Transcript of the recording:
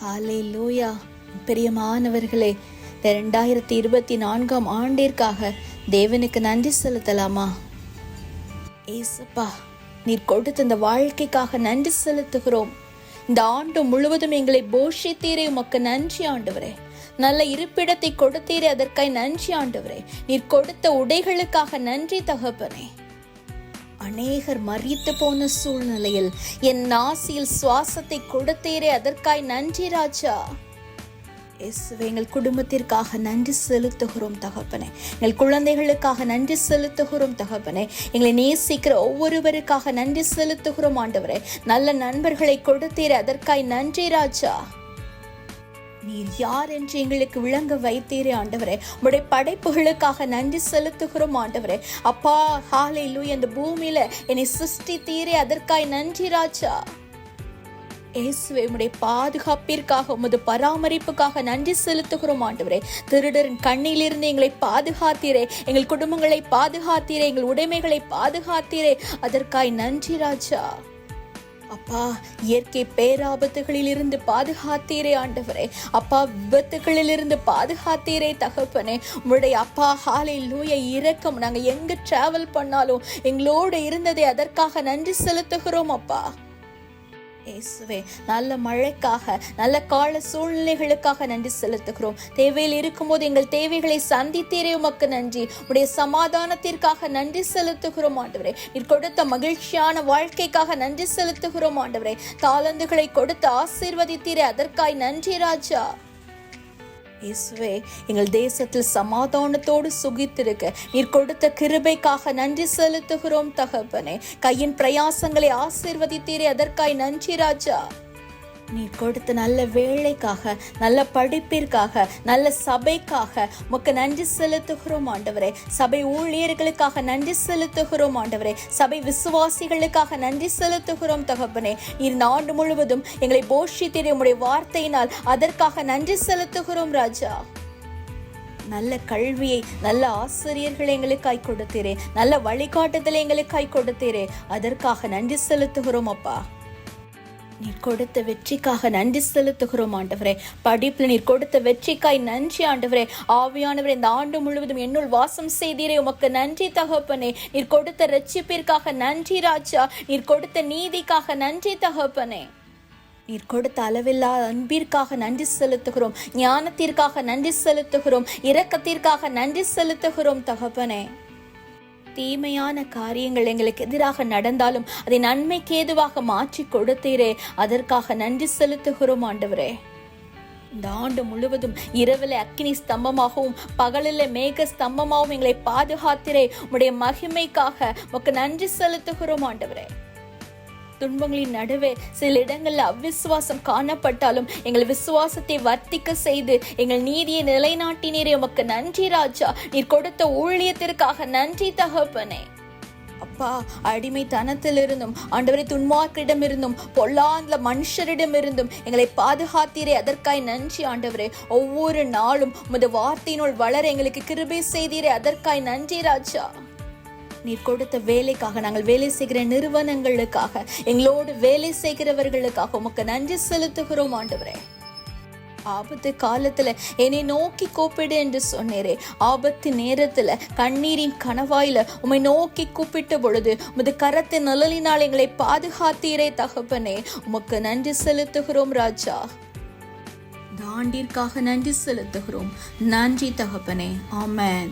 ஹalleluya. பிரியமானவர்களே, 2024 ஆண்டிற்காக தேவனுக்கு நன்றி செலுத்தலாமா? ஏசப்பா, நீர் கொடுத்த இந்த வாழ்க்கைக்காக நன்றி செலுத்துகிறோம். இந்த ஆண்டு முழுவதும் எங்களை போஷித்தீரே, உமக்கு நன்றி ஆண்டவரே. நல்ல இருப்பிடத்தை கொடுத்தீரே, அதற்காய் நன்றி ஆண்டவரே. நீர் கொடுத்த உடைகளுக்காக நன்றி தகப்பனே. அநேகர் மரித்து போன சூழ்நிலையில் என் நாசியில் சுவாசத்தை கொடுத்தீரே, அதற்காய் நன்றி ராஜா. எங்கள் குடும்பத்திற்காக நன்றி செலுத்துகிறோம் தகப்பனே. எங்கள் குழந்தைகளுக்காக நன்றி செலுத்துகிறோம் தகப்பனே. எங்களை நேசிக்கிற ஒவ்வொருவருக்காக நன்றி செலுத்துகிறோம் ஆண்டவரே. நல்ல நண்பர்களை கொடுத்தீரே, அதற்காய் நன்றி ராஜா. நீர் யார் என்று எங்களுக்கு விளங்க வைத்தீரே ஆண்டவரே. உம்முடைய படைப்புகளுக்காக நன்றி செலுத்துகிறோம் ஆண்டவரே. அப்பா, ஹalleluya. இந்த பூமியில என்னை சிருஷ்டித்தீரே, அதற்காய் நன்றி ராஜா. இயேசுவே, உம்முடைய பாதுகாப்பிற்காக, உமது பராமரிப்புக்காக நன்றி செலுத்துகிறோம் ஆண்டவரே. திருடரின் கண்ணிலிருந்து எங்களை பாதுகாத்தீரே, எங்கள் குடும்பங்களை பாதுகாத்தீரே, எங்கள் உடைமைகளை பாதுகாத்தீரே, அதற்காய் நன்றி ராஜா. அப்பா, இயற்கை பேராபத்துகளில் இருந்து பாதுகாத்தீரே ஆண்டவரே. அப்பா, விபத்துகளில் இருந்து பாதுகாத்தீரே தகப்பனே. உங்களுடைய அப்பா ஹalleluya இரக்கம் நாங்க எங்க டிராவல் பண்ணாலும் எங்களோடு இருந்ததே, அதற்காக நன்றி செலுத்துகிறோம் அப்பா. இயேசுவே, நல்ல மழைக்காக, நல்ல கால சூழ்நிலைகளுக்காக நன்றி செலுத்துகிறோம். தேவையில் இருக்கும்போது எங்கள் தேவைகளை சந்தித்தீரே, உமக்கு நன்றி. உடைய சமாதானத்திற்காக நன்றி செலுத்துகிறோம் ஆண்டவரே. நீர் கொடுத்த மகிழ்ச்சியான வாழ்க்கைக்காக நன்றி செலுத்துகிறோம் ஆண்டவரே. தாளந்துகளை கொடுத்து ஆசீர்வதித்தீரே, அதற்காய் நன்றி ராஜா. இயேசுவே, எங்கள் தேசத்தில் சமாதானத்தோடு சுகித்திருக்க நீர் கொடுத்த கிருபைக்காக நன்றி செலுத்துகிறோம் தகப்பனே. கையின் பிரயாசங்களை ஆசீர்வதித்தீரே, அதற்காய் நன்றி ராஜா. நீர் கொடுத்த நல்ல வேலைக்காக, நல்ல படிப்பிற்காக, நல்ல சபைக்காக உமக்கு நன்றி செலுத்துகிறோம் ஆண்டவரே. சபை ஊழியர்களுக்காக நன்றி செலுத்துகிறோம் ஆண்டவரே. சபை விசுவாசிகளுக்காக நன்றி செலுத்துகிறோம் தகப்பனே. நீர் நாடு முழுவதும் எங்களை போஷித்தீரே உம்முடைய வார்த்தையினால், அதற்காக நன்றி செலுத்துகிறோம் ராஜா. நல்ல கல்வியை, நல்ல ஆசிரியர்களை எங்களுக்காய் கொடுத்தீரே, நல்ல வழிகாட்டுதலை எங்களுக்காய் கொடுத்தீரே, அதற்காக நன்றி செலுத்துகிறோம் அப்பா. நீர் கொடுத்த வெற்றிக்காக நன்றி செலுத்துகிறோம் ஆண்டவரே. படிப்பில் நீர் கொடுத்த வெற்றிக்காய் நன்றி ஆண்டவரே. ஆவியானவரே, இந்த ஆண்டு முழுவதும் என்னுள் வாசம் செய்தீரே, உமக்கு நன்றி தகப்பனே. நீர் கொடுத்த ரட்சிப்பிற்காக நன்றி ராஜா. நீர் கொடுத்த நீதிக்காக நன்றி தகப்பனே. நீர் கொடுத்த அளவில்லா அன்பிற்காக நன்றி செலுத்துகிறோம். ஞானத்திற்காக நன்றி செலுத்துகிறோம். இரக்கத்திற்காக நன்றி செலுத்துகிறோம் தகப்பனே. தீமையான காரியங்கள் எங்களுக்கு எதிராக நடந்தாலும் அதை நன்மைக்கு ஏதுவாக மாற்றி கொடுத்தீரே, அதற்காக நன்றி செலுத்துகிறோம் ஆண்டவரே. இந்த ஆண்டு முழுவதும் இரவில அக்கினி ஸ்தம்பமாகவும் பகலில மேக ஸ்தம்பமாகவும் எங்களை பாதுகாத்தீரே. உம்முடைய மகிமைக்காக உமக்கு நன்றி செலுத்துகிறோம் ஆண்டவரே. துன்பங்களின் நடுவே சில இடங்கள்ல அவ்விசுவாசம் காணப்பட்டாலும் எங்கள் விசுவாசத்தை வர்த்திக்க செய்து எங்கள் நீதியை நிலைநாட்டினீரே, உமக்கு நன்றி ராஜா. நீர் கொடுத்த ஊழியத்திற்காக நன்றி தகப்பனே. அப்பா, அடிமைத்தனத்திலிருந்தும் ஆண்டவரை துன்மார்க்கிடமிருந்தும் பொல்லாந்த மனுஷரிடமிருந்தும் எங்களை பாதுகாத்தீரே, அதற்காய் நன்றி ஆண்டவரே. ஒவ்வொரு நாளும் உமது வார்த்தையினுள் வளர எங்களுக்கு கிருபை செய்தீரே, அதற்காய் நன்றி ராஜா. நீர் கொடுத்த வேலைக்காக, நாங்கள் வேலை செய்கிற நிறுவனங்களுக்காக, எங்களோடு வேலை செய்கிறவர்களுக்காக உமக்கு நன்றி செலுத்துகிறோம் ஆண்டவரே. ஆபத்து காலத்துல என்னை நோக்கி கூப்பிடு என்று சொன்னீரே. ஆபத்து நேரத்துல கண்ணீரின் கணவாயில உம்மை நோக்கி கூப்பிட்ட பொழுது உமது கரத்தின் நிழலினால் எங்களை பாதுகாத்தீரே தகப்பனே. உமக்கு நன்றி செலுத்துகிறோம் ராஜா. தாண்டிற்காக நன்றி செலுத்துகிறோம். நன்றி தகப்பனே. ஆமென்.